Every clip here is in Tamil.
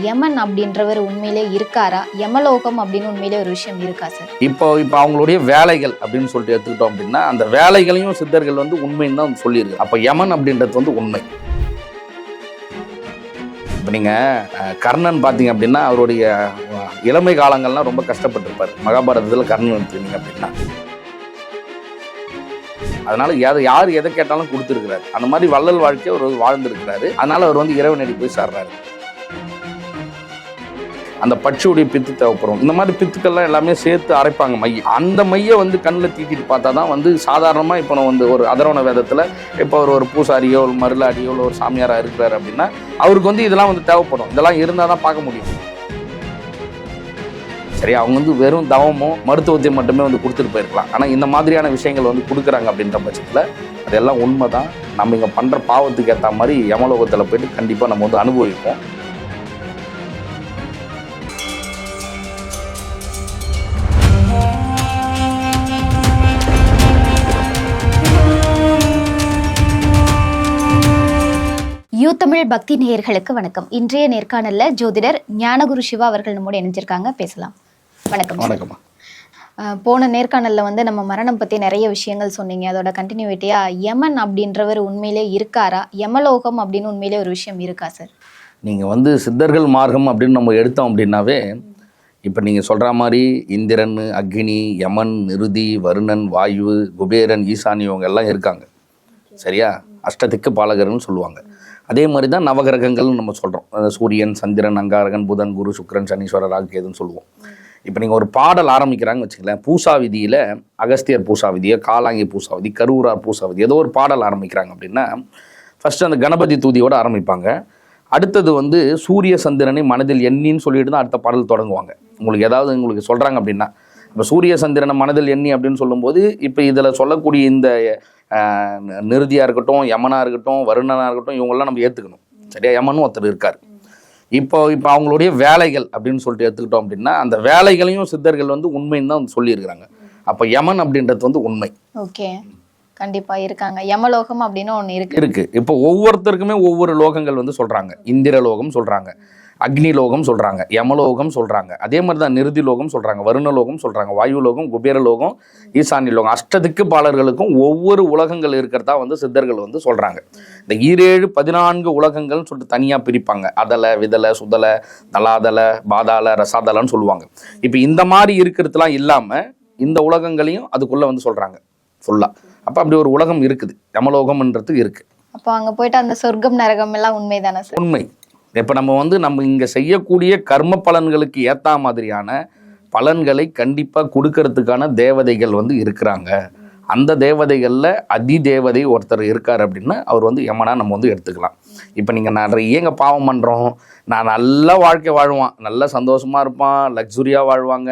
யமன் அப்படின்றவர் உண்மையிலே இருக்காரா? யமலோகம் அப்படின்னு உண்மையிலே ஒரு விஷயம் இருக்கா சார்? இப்போ அவங்களுடைய வேலைகள் அப்படின்னு சொல்லிட்டு எடுத்துக்கிட்டோம் அப்படின்னா அந்த வேலைகளையும் சித்தர்கள் வந்து உண்மைன்னு தான் சொல்லியிருக்கு. அப்போ யமன் அப்படின்றது வந்து உண்மை. இப்போ நீங்கள் கர்ணன் பார்த்தீங்க அப்படின்னா அவருடைய இளமை காலங்கள்லாம் ரொம்ப கஷ்டப்பட்டிருப்பார். மகாபாரதத்தில் கர்ணன் எடுத்துக்கிட்டீங்க அப்படின்னா அதனால யார் எதை கேட்டாலும் கொடுத்துருக்கிறாரு. அந்த மாதிரி வள்ளல் வாழ்க்கையை அவர் வாழ்ந்துருக்கிறாரு. அதனால அவர் வந்து இறைவனடி போய் சேர்றாரு. அந்த பட்சியுடைய பித்து தேவைப்படும். இந்த மாதிரி பித்துக்கள்லாம் எல்லாமே சேர்த்து அரைப்பாங்க மைய. அந்த மையை வந்து கண்ணில் தீட்டிட்டு பார்த்தா தான் வந்து சாதாரணமாக இப்போ நான் வந்து ஒரு அதர்வண வேதத்தில் இப்போ ஒரு பூசாரியோ ஒரு மருளாடியோ ஒரு சாமியாராக இருக்கிறாரு அப்படின்னா அவருக்கு வந்து இதெல்லாம் வந்து தேவைப்படும். இதெல்லாம் இருந்தால் தான் பார்க்க முடியும். சரி, அவங்க வந்து வெறும் தவமோ மருத்துவத்தை மட்டுமே வந்து கொடுத்துட்டு போயிருக்கலாம். ஆனால் இந்த மாதிரியான விஷயங்கள் வந்து கொடுக்குறாங்க அப்படின்ற பட்சத்தில் அதெல்லாம் உண்மை தான். நம்ம இங்கே பண்ணுற பாவத்துக்கு ஏற்ற மாதிரி யமலோகத்தில் போயிட்டு கண்டிப்பாக நம்ம வந்து அனுபவிப்போம். யூ தமிழ் பக்தி நேயர்களுக்கு வணக்கம். இன்றைய நேர்காணல்ல ஜோதிடர் ஞானகுரு சிவா அவர்கள் நம்மோடு இணைஞ்சிருக்காங்க. பேசலாம். வணக்கம். வணக்கம். போன நேர்காணல்ல வந்து நம்ம மரணம் பத்தி நிறைய விஷயங்கள் சொன்னீங்க. அதோட கண்டினியூட்டியா யமன் அப்படின்றவர் உண்மையிலே இருக்காரா? யமலோகம் அப்படின்னு உண்மையிலே ஒரு விஷயம் இருக்கா சார்? நீங்கள் வந்து சித்தர்கள் மார்க்கம் அப்படின்னு நம்ம எடுத்தோம் அப்படின்னாவே இப்போ நீங்கள் சொல்கிற மாதிரி இந்திரன், அக்னி, யமன், நிருதி, வருணன், வாயு, குபேரன், ஈசானி இவங்க எல்லாம் இருக்காங்க. சரியா? அஷ்டதிக்கு பாலகர்னு சொல்லுவாங்க. அதே மாதிரி தான் நவகிரகங்கள்னு நம்ம சொல்கிறோம். சூரியன், சந்திரன், அங்காரகன், புதன், குரு, சுக்கிரன், சனீஸ்வரர், ராகுகேதுன்னு சொல்லுவோம். இப்போ நீங்கள் ஒரு பாடல் ஆரம்பிக்கிறாங்க வச்சுக்கலேன். பூசா விதியில் அகஸ்தியர் பூசா விதியை, காலாங்கி பூசா விதி, கரூரார் பூசா விதி, ஏதோ ஒரு பாடல் ஆரம்பிக்கிறாங்க அப்படின்னா ஃபஸ்ட்டு அந்த கணபதி தூதியோடு ஆரம்பிப்பாங்க. அடுத்தது வந்து சூரிய சந்திரனை மனதில் எண்ணின்னு சொல்லிட்டு தான் அடுத்த பாடல் தொடங்குவாங்க. உங்களுக்கு சொல்கிறாங்க அப்படின்னா இப்போ சூரிய சந்திரனை மனதில் எண்ணி அப்படின்னு சொல்லும்போது இப்போ இதில் சொல்லக்கூடிய இந்த நிருதியாக இருக்கட்டும், யமனாக இருக்கட்டும், வருணனாக இருக்கட்டும், இவங்கெல்லாம் நம்ம ஏற்றுக்கணும். சரியா? யமனும் ஒருத்தர் இருக்கார். இப்போ அவங்களுடைய வேலைகள் அப்படின்னு சொல்லிட்டு எடுத்துக்கிட்டோம் அப்படின்னா அந்த வேலைகளையும் சித்தர்கள் வந்து உண்மைன்னு தான் சொல்லியிருக்கிறாங்க. அப்போ யமன் அப்படின்றது வந்து உண்மை. ஓகே, கண்டிப்பா இருக்காங்க. யமலோகம் அப்படின்னு ஒன்று இருக்கு. இப்போ ஒவ்வொருத்தருக்குமே ஒவ்வொரு லோகங்கள் வந்து சொல்றாங்க. இந்திர லோகம் சொல்றாங்க, அக்னி லோகம் சொல்றாங்க, யமலோகம் சொல்றாங்க. அதே மாதிரி தான் நிருதி லோகம் சொல்றாங்க, வருண லோகம் சொல்றாங்க, வாயு லோகம், குபேர லோகம், ஈசானி லோகம். அஷ்டதிக்கு பாலர்களுக்கும் ஒவ்வொரு உலகங்கள் இருக்கிறதா வந்து சித்தர்கள் வந்து சொல்றாங்க. இந்த 14 உலகங்கள்னு சொல்லிட்டு தனியா பிரிப்பாங்க. அதல, விதல, சுதல, தலாதல, பாதாள, ரசாதலன்னு சொல்லுவாங்க. இப்போ இந்த மாதிரி இருக்கிறதுலாம் இல்லாம இந்த உலகங்களையும் அதுக்குள்ள வந்து சொல்றாங்க ஃபுல்லா. அப்போ அப்படி ஒரு உலகம் இருக்குது, யமலோகம்ன்றது இருக்கு. அப்போ அங்கே போயிட்டு அந்த சொர்க்கம் நரகம் எல்லாம் உண்மைதானே சார்? உண்மை. இப்போ நம்ம இங்கே செய்யக்கூடிய கர்ம பலன்களுக்கு ஏற்ற மாதிரியான பலன்களை கண்டிப்பாக கொடுக்கறதுக்கான தேவதைகள் வந்து இருக்கிறாங்க. அந்த தேவதைகளில் அதிதேவதை ஒருத்தர் இருக்கார் அப்படின்னா அவர் வந்து யமனா நம்ம வந்து எடுத்துக்கலாம். இப்போ நீங்கள் நிறைய பாவம் பண்ணுறோம், நான் நல்ல வாழ்க்கை வாழ்வான், நல்ல சந்தோஷமாக இருப்பான், லக்ஸுரியாக வாழ்வாங்க,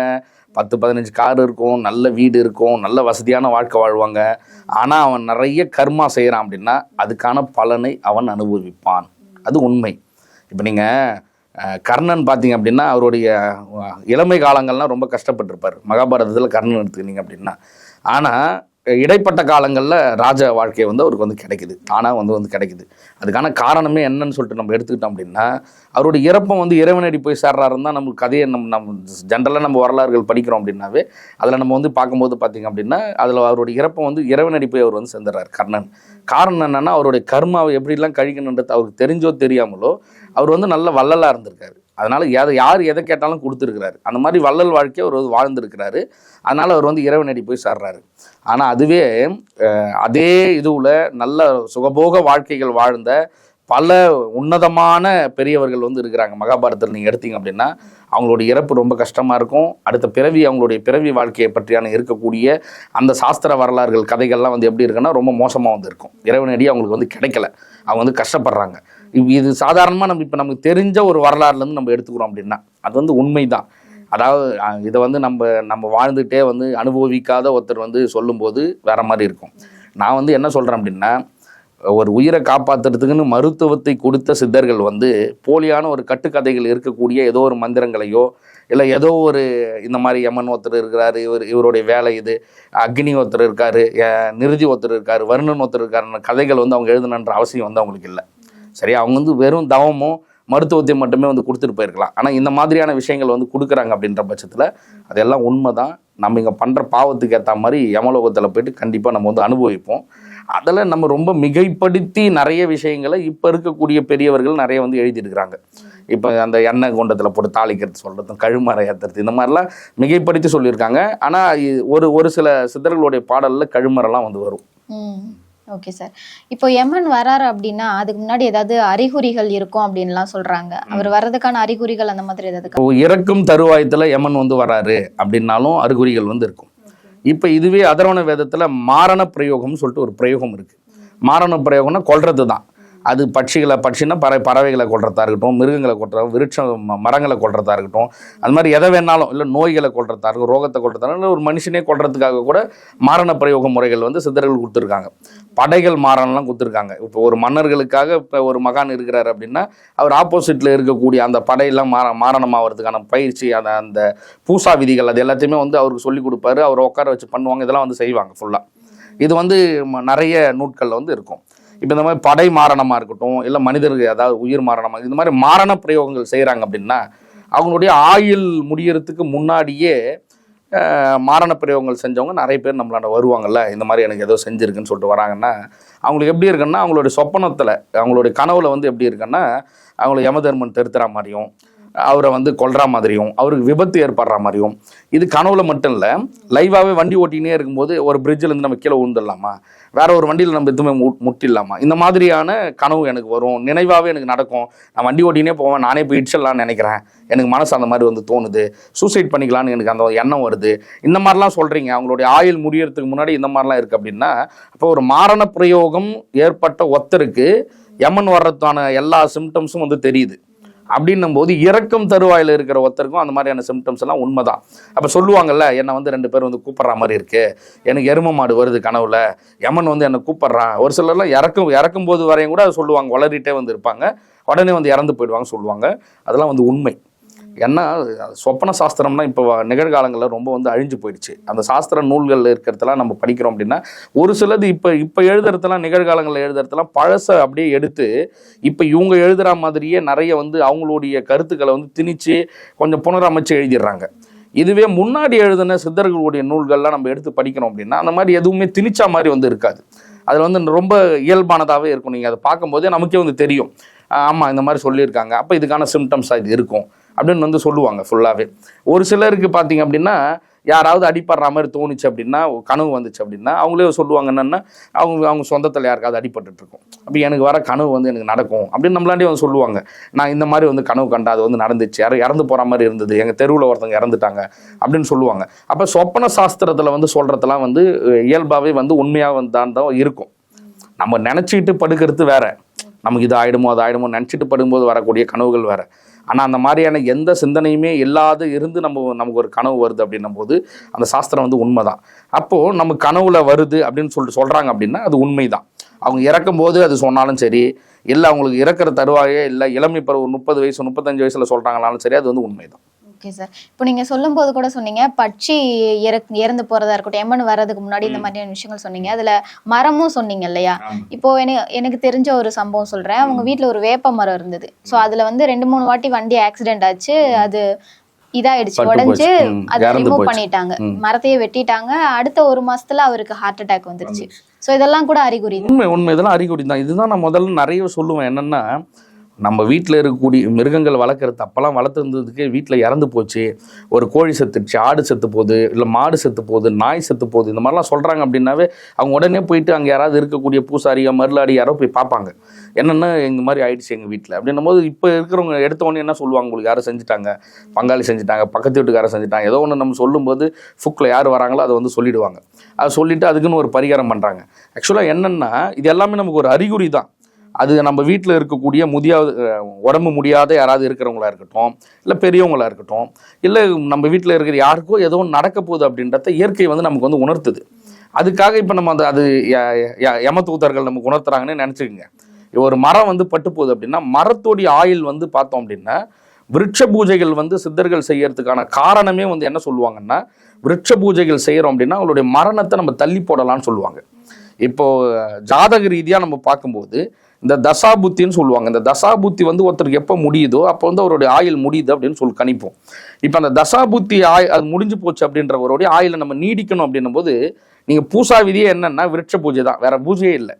10-15 கார் இருக்கும், நல்ல வீடு இருக்கும், நல்ல வசதியான வாழ்க்கை வாழ்வாங்க. ஆனால் அவன் நிறைய கர்மா செய்கிறான் அப்படின்னா அதுக்கான பலனை அவன் அனுபவிப்பான். அது உண்மை. இப்போ நீங்கள் கர்ணன் பார்த்தீங்க அப்படின்னா அவருடைய இளமை காலங்கள்லாம் ரொம்ப கஷ்டப்பட்டிருப்பார். மகாபாரதத்தில் கர்ணன் எடுத்துக்கிட்டீங்க அப்படின்னா. ஆனால் இடைப்பட்ட காலங்களில் ராஜ வாழ்க்கை வந்து அவருக்கு வந்து கிடைக்குது, தானாக வந்து கிடைக்குது. அதுக்கான காரணமே என்னன்னு சொல்லிட்டு நம்ம எடுத்துக்கிட்டோம் அப்படின்னா அவருடைய இறப்பம் வந்து இறைவனடி போய் சேர்றாருன்னு தான் நமக்கு கதையை நம்ம ஜென்ரலாக நம்ம வரலாறுகள் படிக்கிறோம் அப்படின்னாவே அதில் நம்ம வந்து பார்க்கும்போது பார்த்திங்க அப்படின்னா அதில் அவருடைய இறப்பம் வந்து இறைவனடி போய் அவர் வந்து சேர்ந்துடுறார் கர்ணன். காரணம் என்னென்னா அவருடைய கர்மாவை எப்படிலாம் கழிக்கணுன்றது அவருக்கு தெரிஞ்சோ தெரியாமலோ அவர் வந்து நல்ல வள்ளலாக இருந்திருக்காரு. அதனால் யார் எதை கேட்டாலும் கொடுத்துருக்கிறாரு. அந்த மாதிரி வள்ளல் வாழ்க்கையை அவர் வாழ்ந்துருக்கிறாரு. அதனால் அவர் வந்து இறைவனடி போய் சேர்றாரு. ஆனால் அதுவே அதே இதுவில் நல்ல சுகபோக வாழ்க்கைகள் வாழ்ந்த பல உன்னதமான பெரியவர்கள் வந்து இருக்கிறாங்க. மகாபாரதத்தில் நீங்கள் எடுத்தீங்க அப்படின்னா அவங்களுடைய இறப்பு ரொம்ப கஷ்டமாக இருக்கும். அடுத்த பிறவி அவங்களுடைய பிறவி வாழ்க்கையை பற்றியான இருக்கக்கூடிய அந்த சாஸ்திர வரலாறுகள் கதைகள்லாம் வந்து எப்படி இருக்குன்னா ரொம்ப மோசமாக வந்து இருக்கும். இறைவனடி அவங்களுக்கு வந்து கிடைக்கல, அவங்க வந்து கஷ்டப்படுறாங்க. இது சாதாரணமாக இப்போ நமக்கு தெரிஞ்ச ஒரு வரலாறுலேருந்து நம்ம எடுத்துக்கிறோம் அப்படின்னா அது வந்து உண்மை தான். அதாவது இதை வந்து நம்ம வாழ்ந்துகிட்டே வந்து அனுபவிக்காத ஒருத்தர் வந்து சொல்லும்போது வேற மாதிரி இருக்கும். நான் வந்து என்ன சொல்கிறேன் அப்படின்னா ஒரு உயிரை காப்பாற்றுறதுக்குன்னு மருத்துவத்தை கொடுத்த சித்தர்கள் வந்து போலியான ஒரு கட்டுக்கதைகள் இருக்கக்கூடிய ஏதோ ஒரு மந்திரங்களையோ இல்லை ஏதோ ஒரு இந்த மாதிரி யமன் ஒருத்தர் இருக்கிறாரு, இவருடைய வேலை இது, அக்னி ஒருத்தர் இருக்காரு, நிருதி ஒருத்தர் இருக்காரு, வருணன் ஒருத்தர் இருக்காருன்ற கதைகள் வந்து அவங்க எழுதணுன்ற அவசியம் வந்து அவங்களுக்கு இல்லை. சரியா? அவங்க வந்து வெறும் தவமோ மருத்துவத்தை மட்டுமே வந்து கொடுத்துட்டு போயிருக்கலாம். ஆனால் இந்த மாதிரியான விஷயங்கள் வந்து கொடுக்குறாங்க அப்படின்ற பட்சத்தில் அதெல்லாம் உண்மை தான். நம்ம இங்கே பண்ணுற பாவத்துக்கு ஏற்ற மாதிரி யமலோகத்தில் போயிட்டு கண்டிப்பாக நம்ம வந்து அனுபவிப்போம். அதில் நம்ம ரொம்ப மிகைப்படுத்தி நிறைய விஷயங்களை இப்போ இருக்கக்கூடிய பெரியவர்கள் நிறைய வந்து எழுதியிருக்கிறாங்க. இப்போ அந்த எண்ணெய் குண்டத்தில் போட்டு தாளிக்கிறது சொல்கிறதும் கழுமறை ஏற்றுறது இந்த மாதிரிலாம் மிகைப்படுத்தி சொல்லியிருக்காங்க. ஆனால் ஒரு சில சித்தர்களுடைய பாடலில் கழுமறைலாம் வந்து வரும். Okay sir. இப்போ யமன் வராரு அப்படின்னா அதுக்கு முன்னாடி ஏதாவது அறிகுறிகள் இருக்கும் அப்படின்லாம் சொல்றாங்க. அவர் வர்றதுக்கான அறிகுறிகள் அந்த மாதிரி ஏதாவது இறக்கும் தருவாயத்தில் யமன் வந்து வராரு அப்படின்னாலும் அறிகுறிகள் வந்து இருக்கும். இப்போ இதுவே அதர்வண வேதத்தில் மாரண பிரயோகம்னு சொல்லிட்டு ஒரு பிரயோகம் இருக்குது. மாரண பிரயோகம்னா கொல்றது தான். அது பட்சினா பறவைகளை கொல்றதா இருக்கட்டும், மிருகங்களை கொல்றதா, மரங்களை கொல்றதா இருக்கட்டும், அது மாதிரி எதை வேணாலும், இல்லை நோய்களை கொல்றதா இருக்கும், ரோகத்தை கொல்றதா இல்லை ஒரு மனுஷனே கொல்றதுக்காக கூட மாரண பிரயோக முறைகள் வந்து சித்தர்கள் கொடுத்துருக்காங்க. படைகள் மாறனெலாம் கொடுத்துருக்காங்க. இப்போ ஒரு மன்னர்களுக்காக இப்போ ஒரு மகான் இருக்கிறார் அப்படின்னா அவர் ஆப்போசிட்டில் இருக்கக்கூடிய அந்த படையெல்லாம் மாரணமாகிறதுக்கான பயிற்சி, அந்த பூசா விதிகள் அது எல்லாத்தையுமே வந்து அவருக்கு சொல்லி கொடுப்பாரு. அவர் உட்கார வச்சு பண்ணுவாங்க. இதெல்லாம் வந்து செய்வாங்க ஃபுல்லாக. இது வந்து நிறைய நூட்களில் வந்து இருக்கும். இப்போ இந்த மாதிரி படை மாரணமாக இருக்கட்டும், இல்லை மனிதர்கள் ஏதாவது உயிர் மாரணமாக இந்த மாதிரி மாரண பிரயோகங்கள் செய்கிறாங்க அப்படின்னா அவங்களுடைய ஆயுள் முடியறதுக்கு முன்னாடியே மாரண பிரயோகங்கள் செஞ்சவங்க நிறைய பேர் நம்மளாண்ட வருவாங்கல்ல. இந்த மாதிரி எனக்கு ஏதோ செஞ்சுருக்குன்னு சொல்லிட்டு வராங்கன்னா அவங்களுக்கு எப்படி இருக்குன்னா அவங்களுடைய சொப்பனத்தில் அவங்களுடைய கனவுல வந்து எப்படி இருக்குன்னா அவங்களை யமதர்மன் தெருத்துற மாதிரியும், அவரை வந்து கொல்ற மாதிரியும், அவருக்கு விபத்து ஏற்படுற மாதிரியும். இது கனவுல மட்டும் இல்லை, லைவாகவே வண்டி ஓட்டினே இருக்கும்போது ஒரு பிரிட்ஜிலேருந்து நம்ம கீழே விழுந்துடலாமா, வேற ஒரு வண்டியில் நம்ம எதுவுமே முட்டிடலாமா, இந்த மாதிரியான கனவு எனக்கு வரும். நினைவாகவே எனக்கு நடக்கும். நான் வண்டி ஓட்டினே போவேன், நானே போய் இடிச்சிடலான்னு நினைக்கிறேன், எனக்கு மனசு அந்த மாதிரி வந்து தோணுது, சூசைட் பண்ணிக்கலான்னு எனக்கு அந்த எண்ணம் வருது, இந்த மாதிரிலாம் சொல்கிறீங்க. அவங்களுடைய ஆயுள் முடியறதுக்கு முன்னாடி இந்த மாதிரிலாம் இருக்குது அப்படின்னா அப்போ ஒரு மாரண பிரயோகம் ஏற்பட்ட ஒருத்தருக்கு யமன் வர்றதுக்கான எல்லா சிம்டம்ஸும் வந்து தெரியுது. அப்படின்னும் போது இறக்கும் தருவாயில் இருக்கிற ஒருத்தருக்கும் அந்த மாதிரியான சிம்டம்ஸ் எல்லாம் உண்மைதான். அப்போ சொல்லுவாங்கல்ல, என்னை வந்து 2 பேர் வந்து கூப்பிட்ற மாதிரி இருக்கு, எனக்கு எரும மாடு வருது கனவுல, யமன் வந்து என்னை கூப்பிட்றான். ஒரு சிலர்லாம் இறக்கும் போது வரையும் கூட அதை சொல்லுவாங்க, வளரிட்டே வந்து இருப்பாங்க, உடனே வந்து இறந்து போயிடுவாங்க சொல்லுவாங்க. அதெல்லாம் வந்து உண்மை. ஏன்னா சொப்பன சாஸ்திரம்னா இப்போ நிகழ்காலங்களில் ரொம்ப வந்து அழிஞ்சு போயிடுச்சு. அந்த சாஸ்திர நூல்கள் இருக்கிறதெல்லாம் நம்ம படிக்கிறோம் அப்படின்னா ஒரு சிலது இப்போ எழுதுறதெல்லாம் நிகழ்காலங்களில் எழுதுறதெல்லாம் பழசை அப்படியே எடுத்து இப்போ இவங்க எழுதுகிற மாதிரியே நிறைய வந்து அவங்களுடைய கருத்துக்களை வந்து திணிச்சு கொஞ்சம் புனரமைச்சு எழுதிடுறாங்க. இதுவே முன்னாடி எழுதின சித்தர்களுடைய நூல்கள்லாம் நம்ம எடுத்து படிக்கிறோம் அப்படின்னா அந்த மாதிரி எதுவுமே திணிச்சா மாதிரி வந்து இருக்காது. அதில் வந்து ரொம்ப இயல்பானதாகவே இருக்கும். நீங்கள் அதை பார்க்கும்போதே நமக்கே வந்து தெரியும், ஆமாம் இந்த மாதிரி சொல்லியிருக்காங்க, அப்போ இதுக்கான சிம்டம்ஸாக இது இருக்கும் அப்படின்னு வந்து சொல்லுவாங்க ஃபுல்லாகவே. ஒரு சிலருக்கு பார்த்தீங்க அப்படின்னா யாராவது அடிப்படுற மாதிரி தோணுச்சு அப்படின்னா, கனவு வந்துச்சு அப்படின்னா அவங்களே சொல்லுவாங்க என்னென்னா அவங்க சொந்தத்தில் யாருக்காவது அடிபட்டுருக்கும், அப்படி எனக்கு வர கனவு வந்து எனக்கு நடக்கும் அப்படின்னு நம்மளாண்டே வந்து சொல்லுவாங்க. நான் இந்த மாதிரி வந்து கனவு கண்டா அது வந்து நடந்துச்சு, இறந்து போகிற மாதிரி இருந்தது, எங்கள் தெருவில் ஒருத்தவங்க இறந்துட்டாங்க அப்படின்னு சொல்லுவாங்க. அப்போ சொப்பன சாஸ்திரத்தில் வந்து சொல்கிறதெல்லாம் வந்து இயல்பாகவே வந்து உண்மையாக வந்து தான் இருக்கும். நம்ம நினச்சிக்கிட்டு படுக்கிறது வேற, நமக்கு இது ஆகிடுமோ அது ஆகிடுமோ நினச்சிட்டு படுக்கும்போது வரக்கூடிய கனவுகள் வேறு. ஆனால் அந்த மாதிரியான எந்த சிந்தனையுமே இல்லாத இருந்து நமக்கு ஒரு கனவு வருது அப்படின்னும் போது அந்த சாஸ்திரம் வந்து உண்மை தான். அப்போது நம்ம கனவுல வருது அப்படின்னு சொல்கிறாங்க அப்படின்னா அது உண்மை தான். அவங்க இறக்கும்போது அது சொன்னாலும் சரி, இல்லை அவங்களுக்கு இறக்குற தருவாயே இல்லை இளமை பருவம் 30 வயசு 35 வயசில் சொல்கிறாங்கனாலும் சரி, அது வந்து உண்மை தான். Okay sir. இப்போ நீங்கள் சொல்லும்போது கூட சொன்னீங்க பட்சி இறந்து போகிறதா இருக்கட்டும், எம்மன் வர்றதுக்கு முன்னாடி இந்த மாதிரியான விஷயங்கள் சொன்னீங்க. அதில் மரமும் சொன்னீங்க இல்லையா? இப்போ எனக்கு தெரிஞ்ச ஒரு சம்பவம் சொல்கிறேன். அவங்க வீட்டில் ஒரு வேப்ப மரம் இருந்தது. ஸோ அதில் வந்து 2-3 வாட்டி வண்டி ஆக்சிடென்ட் ஆச்சு, அது இதாயிடுச்சு, உடஞ்சு அதை ரிமூவ் பண்ணிட்டாங்க, மரத்தையே வெட்டிட்டாங்க. அடுத்த 1 மாசத்துல அவருக்கு ஹார்ட் அட்டாக் வந்துருச்சு. ஸோ இதெல்லாம் கூட அறிகுறி. உண்மை இதெல்லாம் அறிகுறி தான். இதுதான் நான் முதல்ல நிறைய சொல்லுவேன். என்னென்னா நம்ம வீட்டில் இருக்கக்கூடிய மிருகங்கள் வளர்க்குறது அப்போல்லாம் வளர்த்துருந்ததுக்கு வீட்டில் இறந்து போச்சு, ஒரு கோழி செத்துடுச்சு, ஆடு செத்து போகுது, இல்லை மாடு செத்து போகுது, நாய் செத்து போகுது, இந்த மாதிரிலாம் சொல்கிறாங்க அப்படின்னாவே அவங்க உடனே போயிட்டு அங்கே யாராவது இருக்கக்கூடிய பூசாரியா மருளாடி யாரோ போய் பார்ப்பாங்க, என்னென்னா இந்த மாதிரி ஆயிடுச்சு எங்கள் வீட்டில் அப்படின்னும் போது இப்போ இருக்கிறவங்க எடுத்த உடனே என்ன சொல்லுவாங்க, உங்களுக்கு யாரும் செஞ்சுட்டாங்க, பங்காளி செஞ்சுட்டாங்க, பக்கத்து வீட்டுக்காரர் செஞ்சுட்டாங்க, ஏதோ ஒன்று நம்ம சொல்லும்போது ஃபுக்கில் யார் வராங்களோ அதை வந்து சொல்லிவிடுவாங்க. அதை சொல்லிவிட்டு அதுக்குன்னு ஒரு பரிகாரம் பண்ணுறாங்க. ஆக்சுவலாக என்னென்னா இது எல்லாமே நமக்கு ஒரு அறிகுறி தான். அது நம்ம வீட்டில் இருக்கக்கூடிய உடம்பு முடியாத யாராவது இருக்கிறவங்களா இருக்கட்டும், இல்லை பெரியவங்களா இருக்கட்டும், இல்லை நம்ம வீட்டில் இருக்கிற யாருக்கோ ஏதோ ஒன்று நடக்க போகுது அப்படின்றத இயற்கை வந்து நமக்கு வந்து உணர்த்துது. அதுக்காக இப்போ நம்ம அது யமதூதர்கள் நமக்கு உணர்த்துறாங்கன்னு நினச்சிக்கோங்க. ஒரு மரம் வந்து பட்டு போகுது அப்படின்னா மரத்தோடைய ஆயுள் வந்து பார்த்தோம் அப்படின்னா விருட்ச பூஜைகள் வந்து சித்தர்கள் செய்யறதுக்கான காரணமே வந்து என்ன சொல்லுவாங்கன்னா, விருட்ச பூஜைகள் செய்கிறோம் அப்படின்னா அவங்களுடைய மரணத்தை நம்ம தள்ளி போடலான்னு சொல்லுவாங்க. இப்போ ஜாதக ரீதியாக நம்ம பார்க்கும்போது இந்த தசாபுத்தின்னு சொல்லுவாங்க. இந்த தசாபுத்தி வந்து ஒருத்தருக்கு எப்போ முடியுதோ அப்போ வந்து அவருடைய ஆயுள் முடியுது அப்படின்னு சொல்லி கணிப்போம். இப்போ அந்த தசாபுத்தி அது முடிஞ்சு போச்சு அப்படின்றவருடைய ஆயுளை நம்ம நீடிக்கணும் அப்படின்னும் போது நீங்கள் பூசா விதியே என்னன்னா விருட்ச பூஜை தான், வேற பூஜையே இல்லை.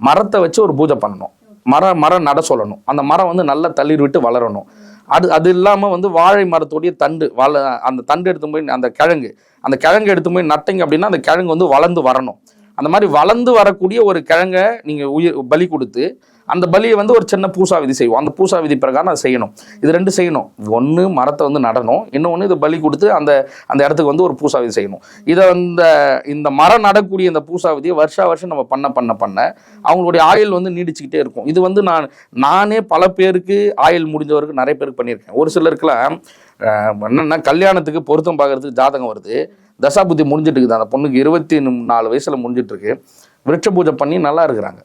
மரத்தை வச்சு ஒரு பூஜை பண்ணணும், மரம் நட சொல்லணும், அந்த மரம் வந்து நல்லா தளிர் விட்டு வளரணும். அது இல்லாமல் வந்து வாழை மரத்துடைய தண்டு அந்த தண்டு எடுத்து போய் அந்த கிழங்கு எடுத்து போய் நட்டிங்க அப்படின்னா அந்த கிழங்கு வந்து வளர்ந்து வரணும். அந்த மாதிரி வளர்ந்து வரக்கூடிய ஒரு கிழங்கை நீங்கள் பலி கொடுத்து அந்த பலியை வந்து ஒரு சின்ன பூசா விதி செய்வோம். அந்த பூசா விதி பிரகாரம் அதை செய்யணும். இது 2 செய்யணும். ஒன்று மரத்தை வந்து நடணும், இன்னொன்று இது பலி கொடுத்து அந்த இடத்துக்கு வந்து ஒரு பூசா விதி செய்யணும். இதை இந்த மரம் நடக்கூடிய இந்த பூசா விதியை வருஷம் நம்ம பண்ண அவங்களுடைய ஆயுள் வந்து நீடிச்சுக்கிட்டே இருக்கும். இது வந்து நானே பல பேருக்கு ஆயுள் முடிஞ்சவருக்கு நிறைய பேருக்கு பண்ணியிருக்கேன். ஒரு சிலருக்குலாம் என்னென்னா கல்யாணத்துக்கு பொருத்தம் பார்க்கறதுக்கு ஜாதகம் வருது, தசாபுத்தி முடிஞ்சிட்டு இருக்குது, அந்த பொண்ணுக்கு 24 வயசுல முடிஞ்சிட்டு இருக்கு, விருட்ச பூஜை பண்ணி நல்லா இருக்கிறாங்க.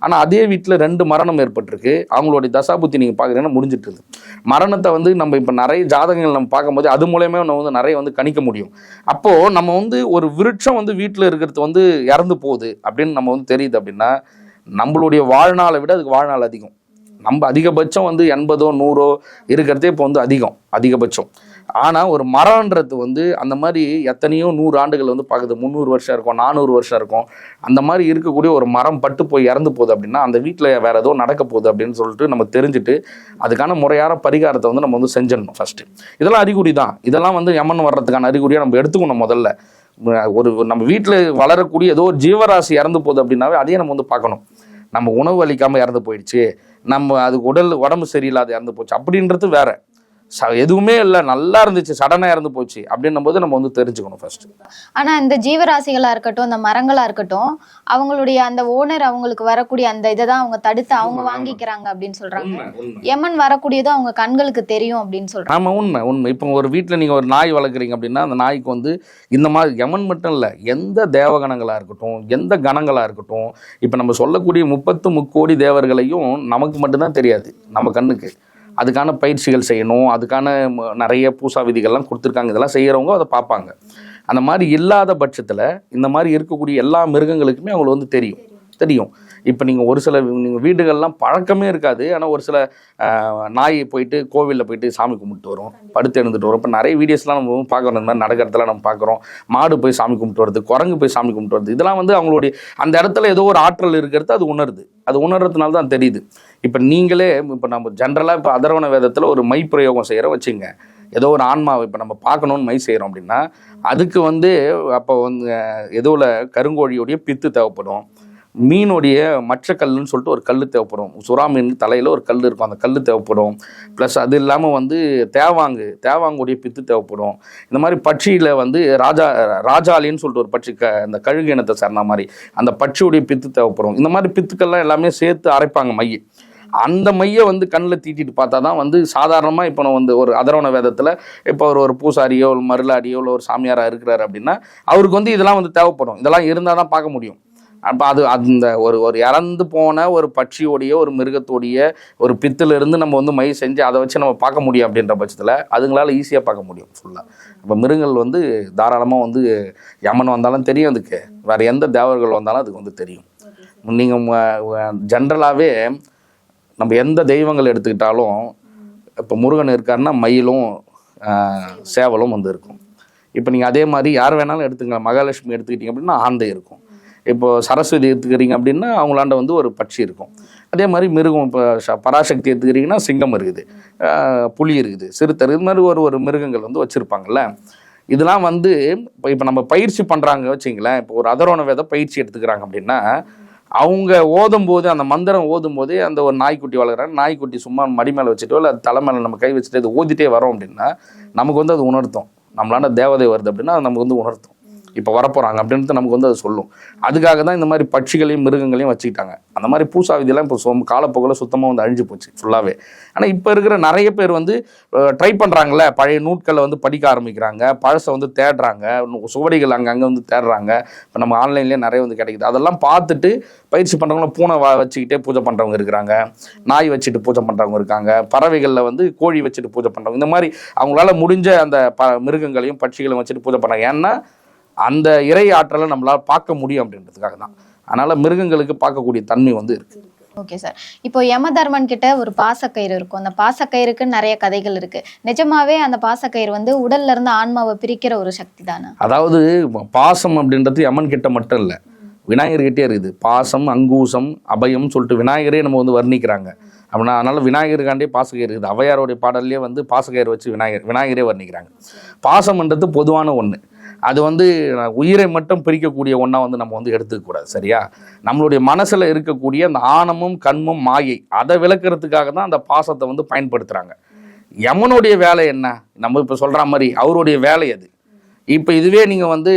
ஆனால் அதே வீட்டில் 2 மரணம் ஏற்பட்டிருக்கு, அவங்களுடைய தசாபுத்தி நீங்கள் பார்க்குறீங்கன்னா முடிஞ்சிட்டு இருக்குது. மரணத்தை வந்து நம்ம இப்போ நிறைய ஜாதகங்கள் நம்ம பார்க்கும்போது அது மூலயமா நம்ம வந்து நிறைய வந்து கணிக்க முடியும். அப்போது நம்ம வந்து ஒரு விருட்சம் வந்து வீட்டில் இருக்கிறது வந்து இறந்து போகுது அப்படின்னு நம்ம வந்து தெரியுது அப்படின்னா நம்மளுடைய வாழ்நாளை விட அதுக்கு வாழ்நாள் அதிகம். நம்ம அதிகபட்சம் வந்து 80 100 இருக்கிறதே இப்போ வந்து அதிகபட்சம். ஆனால் ஒரு மரம்ன்றது வந்து அந்த மாதிரி எத்தனையோ 100 ஆண்டுகள் வந்து பார்க்குது, 300 வருஷம் இருக்கும், 400 வருஷம் இருக்கும். அந்த மாதிரி இருக்கக்கூடிய ஒரு மரம் பட்டு போய் இறந்து போகுது அப்படின்னா அந்த வீட்டில் வேற ஏதோ நடக்க போகுது அப்படின்னு சொல்லிட்டு நம்ம தெரிஞ்சுட்டு அதுக்கான முறையான பரிகாரத்தை வந்து நம்ம வந்து செஞ்சிடணும் ஃபர்ஸ்ட். இதெல்லாம் அறிகுறி தான். இதெல்லாம் வந்து யமன் வர்றதுக்கான அறிகுறியாக நம்ம எடுத்துக்கணும். முதல்ல நம்ம வீட்டில் வளரக்கூடிய ஏதோ ஒரு ஜீவராசி இறந்து போகுது அப்படின்னாவே அதையே நம்ம வந்து பார்க்கணும். நம்ம உணவு அளிக்காமல் இறந்து போயிடுச்சு, நம்ம அது உடம்பு சரியில்லாத இறந்து போச்சு அப்படின்றது வேற. எதுவுமே இல்லை, நல்லா இருந்துச்சு சடனாக இறந்து போச்சு அப்படின்னும் போது நம்ம வந்து தெரிஞ்சுக்கணும் ஃபர்ஸ்ட். ஆனா இந்த ஜீவராசிகளா இருக்கட்டும், இந்த மரங்களா இருக்கட்டும், அவங்களுடைய அந்த ஓனர் அவங்களுக்கு வரக்கூடிய அந்த இதை தான் அவங்க தடுத்து அவங்க வாங்கிக்கிறாங்க அப்படின்னு சொல்றாங்க. யமன் வரக்கூடியதும் அவங்க கண்களுக்கு தெரியும் அப்படின்னு சொல்றாங்க. ஆமா, உண்மை. இப்போ ஒரு வீட்டில் நீங்க ஒரு நாய் வளர்க்குறீங்க அப்படின்னா அந்த நாய்க்கு வந்து இந்த மாதிரி யமன் மட்டும் இல்லை, எந்த தேவகணங்களா இருக்கட்டும், எந்த கணங்களா இருக்கட்டும், இப்போ நம்ம சொல்லக்கூடிய 30 முக்கோடி தேவர்களையும் நமக்கு மட்டும்தான் தெரியாது, நம்ம கண்ணுக்கு. அதுக்கான பயிற்சிகள் செய்யணும், அதுக்கான நிறைய பூசா விதிகள்லாம் கொடுத்துருக்காங்க. இதெல்லாம் செய்கிறவங்க அதை பார்ப்பாங்க. அந்த மாதிரி இல்லாத பட்சத்தில் இந்த மாதிரி இருக்கக்கூடிய எல்லா மிருகங்களுக்குமே அவங்களுக்கு வந்து தெரியும். இப்போ நீங்கள் ஒரு சில வீடுகள்லாம் பழக்கமே இருக்காது, ஆனால் ஒரு சில நாய் போயிட்டு கோவிலில் போயிட்டு சாமி கும்பிட்டு வரும், படுத்து எழுந்துட்டு வரும். இப்போ நிறைய வீடியோஸ்லாம் நம்ம பார்க்குறோம், இந்த மாதிரி நடக்கிறதுலாம் நம்ம பார்க்குறோம். மாடு போய் சாமி கும்பிட்டு வருது, குரங்கு போய் சாமி கும்பிட்டு வருது. இதெல்லாம் வந்து அவங்களுடைய அந்த இடத்துல ஏதோ ஒரு ஆற்றல் இருக்கிறது அது உணர்றதுனால தான் தெரியுது. இப்போ நீங்களே இப்போ நம்ம ஜென்ரலாக இப்போ அதர்வண வேதத்தில் ஒரு மை பிரயோகம் செய்கிறோம் வச்சுங்க, ஏதோ ஒரு ஆன்மாவை இப்போ நம்ம பார்க்கணுன்னு மை செய்கிறோம் அப்படின்னா அதுக்கு வந்து அப்போ வந்து ஏதோல கருங்கோழியோடைய பித்து தேவைப்படும், மீனுடைய மற்றக்கல்லுன்னு சொல்லிட்டு ஒரு கல் தேவைப்படும், சுறா மீன் தலையில் ஒரு கல் இருக்கும், அந்த கல் தேவைப்படும். ப்ளஸ் அது இல்லாமல் வந்து தேவாங்குடைய பித்து தேவைப்படும். இந்த மாதிரி பட்சியில் வந்து ராஜாலின்னு சொல்லிட்டு ஒரு பட்சி இந்த கழுகு இனத்தை சேர்ந்த மாதிரி அந்த பட்சியுடைய பித்து தேவைப்படும். இந்த மாதிரி பித்துக்கள்லாம் எல்லாமே சேர்த்து அரைப்பாங்க மை. அந்த மையை வந்து கண்ணில் தீட்டிட்டு பார்த்தா தான் வந்து சாதாரணமாக இப்போ வந்து ஒரு அதர்வண வேதத்தில் இப்போ ஒரு பூசாரியோ ஒரு மருளாடியோ இல்லை ஒரு சாமியாராக இருக்கிறாரு அப்படின்னா அவருக்கு வந்து இதெல்லாம் வந்து தேவைப்படும். இதெல்லாம் இருந்தால் தான் பார்க்க முடியும். அப்போ அந்த ஒரு இறந்து போன ஒரு பட்சியோடைய ஒரு மிருகத்தோடைய ஒரு பித்திலிருந்து நம்ம வந்து மை செஞ்சு அதை வச்சு நம்ம பார்க்க முடியும். அப்படின்ற பட்சத்தில் அதுங்களால ஈஸியாக பார்க்க முடியும் ஃபுல்லாக. இப்போ மிருகங்கள் வந்து தாராளமாக வந்து யமன் வந்தாலும் தெரியும், அதுக்கு வேறு எந்த தேவர்கள் வந்தாலும் அதுக்கு வந்து தெரியும். நீங்கள் ஜென்ரலாகவே நம்ம எந்த தெய்வங்கள் எடுத்துக்கிட்டாலும் இப்போ முருகன் இருக்காருன்னா மயிலும் சேவலும் வந்து இருக்கும். இப்போ நீங்கள் அதே மாதிரி யார் வேணாலும் எடுத்துங்க, மகாலட்சுமி எடுத்துக்கிட்டீங்க அப்படின்னா ஆந்தை இருக்கும். இப்போ சரஸ்வதி எடுத்துக்கிறீங்க அப்படின்னா அவங்களாண்ட வந்து ஒரு பட்சி இருக்கும். அதே மாதிரி மிருகம் இப்போ பராசக்தி எடுத்துக்கிறீங்கன்னா சிங்கம் இருக்குது, புலி இருக்குது, சிறுத்தை, இது மாதிரி ஒரு மிருகங்கள் வந்து வச்சுருப்பாங்கல்ல. இதெல்லாம் வந்து இப்போ நம்ம பயிற்சி பண்ணுறாங்க வச்சிங்களேன். இப்போ ஒரு அதர்வண வேத பயிற்சி எடுத்துக்கிறாங்க அப்படின்னா அவங்க ஓதும்போது அந்த மந்திரம் ஓதும்போதே அந்த ஒரு நாய்க்குட்டி வளர்க்குறாங்க, நாய்க்குட்டி சும்மா மடி மேலே வச்சுட்டோ இல்லை தலை மேலே நம்ம கை வச்சுட்டு அது ஓதிட்டே வரோம் அப்படின்னா நமக்கு வந்து அது உணர்த்தும். நம்மளாண்ட தேவதை வருது அப்படின்னா அது நமக்கு வந்து உணர்த்தும், இப்போ வரப்போகிறாங்க அப்படின்ட்டு நமக்கு வந்து அது சொல்லும். அதுக்காக தான் இந்த மாதிரி பட்சிகளையும் மிருகங்களையும் வச்சுக்கிட்டாங்க. அந்த மாதிரி பூசா விதியெல்லாம் இப்போ காலப்போக்கில் சுத்தமாக வந்து அழிஞ்சு போச்சு ஃபுல்லாகவே. ஆனால் இப்போ இருக்கிற நிறைய பேர் வந்து ட்ரை பண்ணுறாங்களே, பழைய நூட்களை வந்து படிக்க ஆரம்பிக்கிறாங்க, பழசை வந்து தேடுறாங்க, சுவடிகள் அங்கங்கே வந்து தேடுறாங்க. இப்போ நம்ம ஆன்லைன்லேயே நிறைய வந்து கிடைக்குது. அதெல்லாம் பார்த்துட்டு பயிற்சி பண்ணுறவங்கள பூனை வச்சுக்கிட்டே பூஜை பண்ணுறவங்க இருக்கிறாங்க, நாய் வச்சுட்டு பூஜை பண்ணுறவங்க இருக்காங்க, பறவைகளில் வந்து கோழி வச்சுட்டு பூஜை பண்ணுறவங்க, இந்த மாதிரி அவங்களால முடிஞ்ச அந்த மிருகங்களையும் பட்சிகளையும் வச்சுட்டு பூஜை பண்ணுறாங்க. ஏன்னா அந்த இறை ஆற்றலை நம்மளால் பார்க்க முடியும் அப்படின்றதுக்காக தான். அதனால் மிருகங்களுக்கு பார்க்கக்கூடிய தன்மை வந்து இருக்குது. Okay sir. இப்போ யமதர்மன் கிட்ட ஒரு பாசக்கயிறு இருக்கும். அந்த பாசக்கயிறுக்கு நிறைய கதைகள் இருக்கு. நிஜமாவே அந்த பாசக்கயிறு வந்து உடல்ல இருந்து ஆன்மாவை பிரிக்கிற ஒரு சக்தி தானே? அதாவது பாசம் அப்படின்றது யமன் கிட்ட மட்டும் இல்லை, விநாயகர்கிட்டே இருக்குது. பாசம், அங்கூசம், அபயம் சொல்லிட்டு விநாயகரே நம்ம வந்து வர்ணிக்கிறாங்க. அப்படின்னா அதனால விநாயகருக்காண்டே பாசக்கயிறு இருக்குது. ஔவையாருடைய பாடல்லே வந்து பாசக்கயிறு வச்சு விநாயகரே வர்ணிக்கிறாங்க. பாசம்ன்றது பொதுவான ஒன்று. அது வந்து உயிரை மட்டும் பிரிக்கக்கூடிய ஒன்றா வந்து நம்ம வந்து எடுத்துக்கக்கூடாது. சரியா? நம்மளுடைய மனசில் இருக்கக்கூடிய அந்த ஆணமும் கண்மும் மாயை அதை விளக்குறதுக்காக தான் அந்த பாசத்தை வந்து பயன்படுத்துகிறாங்க. யமனுடைய வேலை என்ன? நம்ம இப்போ சொல்கிற மாதிரி அவருடைய வேலை அது. இப்போ இதுவே நீங்கள் வந்து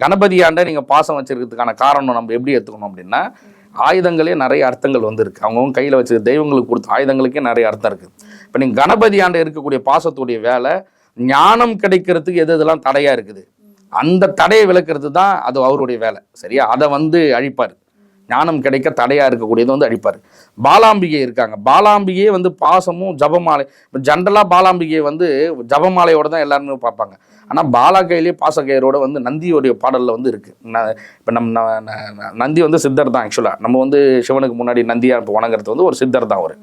கணபதியாண்ட நீங்கள் பாசம் வச்சுருக்கிறதுக்கான காரணம் நம்ம எப்படி எடுத்துக்கணும் அப்படின்னா, ஆயுதங்களே நிறைய அர்த்தங்கள் வந்து இருக்குது. அவங்கவுங்க கையில் வச்சு தெய்வங்களுக்கு கொடுத்த ஆயுதங்களுக்கே நிறைய அர்த்தம் இருக்குது. இப்போ நீங்கள் கணபதியாண்ட இருக்கக்கூடிய பாசத்துடைய வேலை ஞானம் கிடைக்கிறதுக்கு எது எதெல்லாம் தடையாக இருக்குது அந்த தடையை விளக்குறது தான் அது அவருடைய வேலை. சரியா? அதை வந்து அழிப்பார். ஞானம் கிடைக்க தடையாக இருக்கக்கூடியது வந்து அழிப்பார். பாலாம்பிகை இருக்காங்க. பாலாம்பிகையே வந்து பாசமும் ஜபமாலை. இப்போ ஜென்ரலாக பாலாம்பிகையை வந்து ஜபமாலையோட தான் எல்லாருமே பார்ப்பாங்க. ஆனால் பாலா கையிலேயே பாசக்கயிறோட வந்து நந்தியோடைய பாடலில் வந்து இருக்குது. இப்போ நந்தி வந்து சித்தர் தான். ஆக்சுவலாக நம்ம வந்து சிவனுக்கு முன்னாடி நந்தியாக இப்போ வணங்குறது வந்து ஒரு சித்தர் தான் அவர்.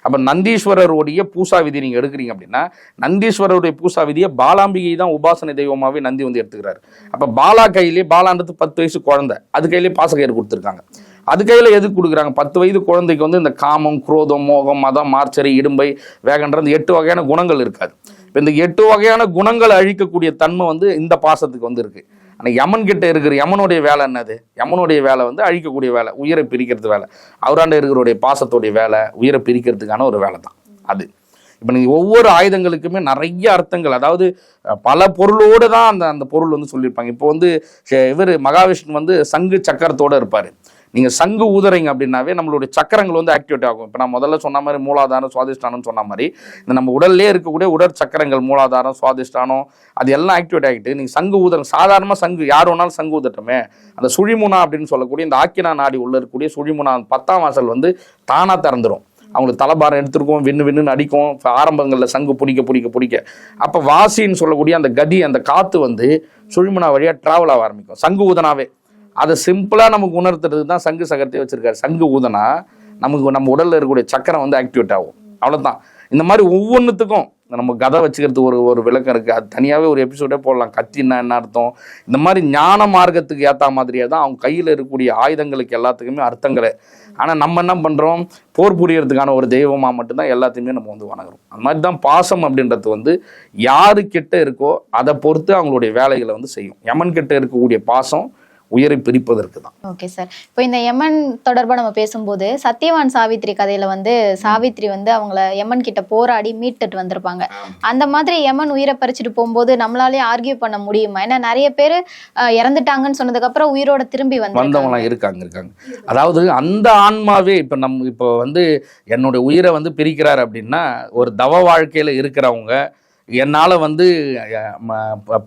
அப்போ நந்தீஸ்வரருடைய பூசா விதி நீங்கள் எடுக்கிறீங்க அப்படின்னா, நந்தீஸ்வரருடைய பூசா விதியை பாலாம்பிகை தான் உபாசனை தெய்வமாகவே நந்தி வந்து எடுத்துக்கிறாரு. அப்போ பாலா கையிலே, பாலான்றது 10 வயசு குழந்தை, அது கையிலே பாசக்கயிறு கொடுத்துருக்காங்க. அது கையில் எதுக்கு கொடுக்குறாங்க? 10 வயது குழந்தைக்கு வந்து இந்த காமம், குரோதம், மோகம், மதம், மார்ச்சரி, இடும்பை, வேகன்ற இந்த 8 வகையான குணங்கள் இருக்காது. இப்போ இந்த 8 வகையான குணங்களை அழிக்கக்கூடிய தன்மை வந்து இந்த பாசத்துக்கு வந்து இருக்குது. ஆனால் யமன் கிட்ட இருக்கிற யமனுடைய வேலை என்னது? யமனுடைய வேலை வந்து அழிக்கக்கூடிய வேலை, உயிரை பிரிக்கிறது வேலை. அவராண்ட இருக்கிறோடைய பாசத்துடைய வேலை உயிரை பிரிக்கிறதுக்கான ஒரு வேலை தான் அது. இப்போ நீங்கள் ஒவ்வொரு ஆயுதங்களுக்குமே நிறைய அர்த்தங்கள், அதாவது பல பொருளோடு தான் அந்த பொருள் வந்து சொல்லியிருப்பாங்க. இப்போ வந்து இவர் மகாவிஷ்ணு வந்து சங்கு சக்கரத்தோடு இருப்பார். நீங்கள் சங்கு ஊதுறீங்க அப்படின்னாவே நம்மளுடைய சக்கரங்கள் வந்து ஆக்டிவேட் ஆகும். இப்போ நான் முதல்ல சொன்ன மாதிரி மூலாதாரம், சுவாதிஷ்டானம்னு சொன்ன மாதிரி இந்த நம்ம உடல்லே இருக்கக்கூடிய உடற் சக்கரங்கள், மூலாதாரம், சுவாதிஷ்டானம், அது எல்லாம் ஆக்டிவேட் ஆகிட்டு நீங்கள் சங்கு ஊதுறங்க. சாதாரணமாக சங்கு யார் வேணாலும் சங்கு ஊதட்டமே. அந்த சுழிமுனா அப்படின்னு சொல்லக்கூடிய இந்த ஆக்கினா நாடி உள்ள இருக்கக்கூடிய சுழிமுனா 10ஆம் வாசல் வந்து தானாக திறந்துடும். அவங்களுக்கு தலைபாரம் எடுத்துருக்கும், விண்ணுன்னு அடிக்கும் ஆரம்பங்களில் சங்கு பிடிக்க. அப்போ வாசின்னு சொல்லக்கூடிய அந்த கதி, அந்த காற்று வந்து சுழிமுனா வழியாக ட்ராவல் ஆக ஆரம்பிக்கும் சங்கு ஊதனாவே. அதை சிம்பிளாக நமக்கு உணர்த்துறதுக்கு தான் சங்கு சக்கரத்தை வச்சுருக்காரு. சங்கு ஊதனா நமக்கு நம்ம உடலில் இருக்கக்கூடிய சக்கரம் வந்து ஆக்டிவேட் ஆகும். அவ்வளோதான். இந்த மாதிரி ஒவ்வொன்றுத்துக்கும் நம்ம கதை வச்சுக்கிறதுக்கு ஒரு விளக்கம் இருக்குது. அது தனியாகவே ஒரு எபிசோடே போடலாம். கத்தின்னா என்ன அர்த்தம், இந்த மாதிரி ஞான மார்க்கத்துக்கு ஏற்ற மாதிரியே தான் அவங்க கையில் இருக்கக்கூடிய ஆயுதங்களுக்கு எல்லாத்துக்குமே அர்த்தங்களே. ஆனால் நம்ம என்ன பண்ணுறோம், போர் புரியறதுக்கான ஒரு தெய்வமாக மட்டும்தான் எல்லாத்தையுமே நம்ம வந்து வணங்குறோம். அந்த மாதிரி தான் பாசம் அப்படின்றது வந்து யாருக்கிட்ட இருக்கோ அதை பொறுத்து அவங்களுடைய வேலைகளை வந்து செய்யும். யமன் கிட்ட இருக்கக்கூடிய பாசம் உயிரை பிரிப்பதற்கு தான். Okay sir. இப்போ இந்த யமன் தொடர்பாக நம்ம பேசும்போது சத்யவான் சாவித்ரி கதையில வந்து சாவித்ரி வந்து அவங்கள யமன் கிட்ட போராடி மீட்டுட்டு வந்திருப்பாங்க. அந்த மாதிரி யமன் உயிரை பறிச்சுட்டு போகும்போது நம்மளாலே ஆர்கியூ பண்ண முடியுமா? ஏன்னா நிறைய பேர் இறந்துட்டாங்கன்னு சொன்னதுக்கு அப்புறம் உயிரோட திரும்பி வந்தவங்களாம் இருக்காங்க. அதாவது அந்த ஆன்மாவே இப்போ வந்து என்னுடைய உயிரை வந்து பிரிக்கிறார் அப்படின்னா, ஒரு தவ வாழ்க்கையில இருக்கிறவங்க என்னால் வந்து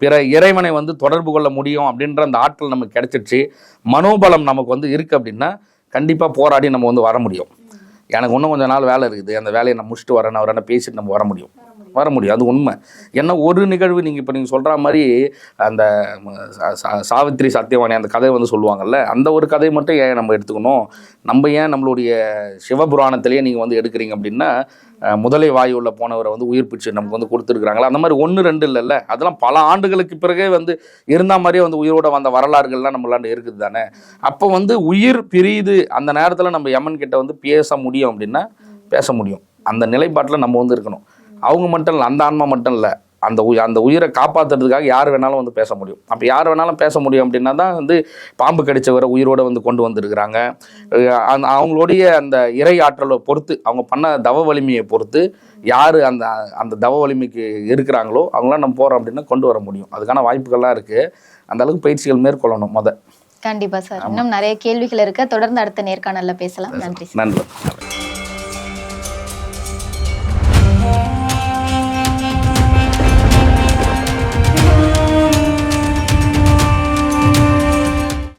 பிற இறைவனை வந்து தொடர்பு கொள்ள முடியும் அப்படின்ற அந்த ஆற்றல் நமக்கு கிடைச்சிடுச்சு, மனோபலம் நமக்கு வந்து இருக்குது அப்படின்னா கண்டிப்பாக போராடி நம்ம வந்து வர முடியும். எனக்கு இன்னும் கொஞ்சம் நாள் வேலை இருக்குது, அந்த வேலையை நான் முடிச்சுட்டு வரேன், அவரை பேசிட்டு நம்ம வர முடியும். அது உண்மை. ஏன்னா ஒரு நிகழ்வு நீங்கள் சொல்கிற மாதிரி அந்த சாவித்ரி சத்யவாணி அந்த கதை வந்து சொல்லுவாங்கல்ல, அந்த ஒரு கதை மட்டும் ஏன் நம்ம எடுத்துக்கணும்? நம்ம ஏன் நம்மளுடைய சிவபுராணத்திலேயே நீங்கள் வந்து எடுக்கிறீங்க அப்படின்னா, முதலை வாயுள்ள போனவரை வந்து உயிர் பிச்சு நமக்கு வந்து கொடுத்துருக்குறாங்களா? அந்த மாதிரி 1 2 இல்லைல்ல, அதெல்லாம் பல ஆண்டுகளுக்கு பிறகே வந்து இருந்த மாதிரியே வந்து உயிரோட வந்த வரலாறுகள்லாம் நம்மளாண்டு இருக்குது தானே. அப்போ வந்து உயிர் பிரியுது, அந்த நேரத்தில் நம்ம யமன் கிட்ட வந்து பேச முடியும் அப்படின்னா பேச முடியும். அந்த நிலைப்பாட்டில் நம்ம வந்து இருக்கணும். அவங்க மட்டும் இல்லை, அந்த ஆன்மா மட்டும் இல்லை, அந்த உயிரை காப்பாற்றுறதுக்காக யார் வேணாலும் வந்து பேச முடியும். அப்போ யார் வேணாலும் பேச முடியும் அப்படின்னா தான் வந்து பாம்பு கடிச்சவரை உயிரோடு வந்து கொண்டு வந்திருக்கிறாங்க. அவங்களுடைய அந்த இறை ஆற்றலை பொறுத்து, அவங்க பண்ண தவ வலிமையை பொறுத்து யார் அந்த தவ வலிமைக்கு இருக்கிறாங்களோ அவங்களாம் நம்ம போகிறோம் அப்படின்னா கொண்டு வர முடியும். அதுக்கான வாய்ப்புகள்லாம் இருக்குது. அந்த அளவுக்கு பயிற்சிகள் மேற்கொள்ளணும் கண்டிப்பா சார். இன்னும் நிறைய கேள்விகள் இருக்கு. தொடர்ந்து அடுத்த நேர்காணல்ல பேசலாம். நன்றி.